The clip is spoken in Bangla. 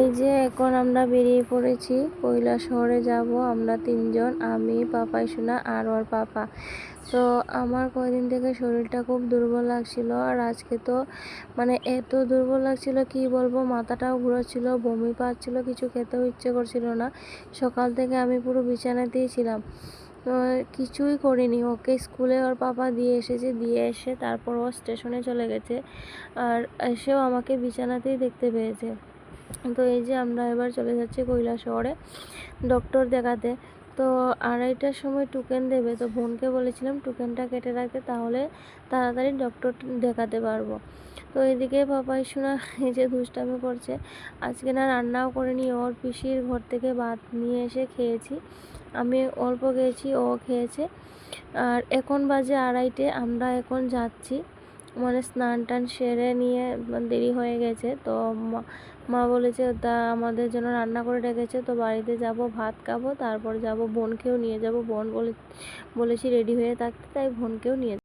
এই যে এখন আমরা বেরিয়ে পড়েছি, শহরে যাব আমরা তিনজন, আমি, পাপাই সোনা আর ওর পাপা। তো আমার কয়দিন থেকে শরীরটা খুব দুর্বল লাগছিল, আর আজকে তো মানে এত দুর্বল লাগছিল কি বলবো, মাথাটাও ঘুরাচ্ছিল, বমি পাচ্ছিল, কিছু খেতেও ইচ্ছে করছিল না। সকাল থেকে আমি পুরো বিছানাতেই ছিলাম, তো কিছুই করিনি। ওকে স্কুলে ওর পাপা দিয়ে এসেছে, দিয়ে এসে তারপর ও স্টেশনে চলে গেছে, আর এসেও আমাকে বিছানাতেই দেখতে পেয়েছে। তো এই যে আমরা এবার চলে যাচ্ছি শহরে ডক্টর দেখাতে। তো 2:30টার সময় টোকেন দেবে, তো বোনকে বলেছিলাম টোকেনটা কেটে রাখতে, তাহলে তাড়াতাড়ি ডক্টর দেখাতে পারবো। তো এদিকে পাপাই শোনা এই যে দুষ্টামি করছে, আজকে না রান্নাও করেনি, ওর পিসির ঘর থেকে ভাত নিয়ে এসে খেয়েছি, আমি অল্প খেয়েছি, ও খেয়েছে। আর এখন বাজে 2:30, আমরা এখন যাচ্ছি, মানে স্নান টান সেরে নিয়ে দেরি হয়ে গেছে। তো মা বলেছে তা আমাদের জন্য রান্না করে রেখেছে, তো বাড়িতে যাব, ভাত খাবো, তারপর যাব, বোনকেও নিয়ে যাব। বোন বলেছি রেডি হয়ে থাকতে, তাই বোনকেও নিয়ে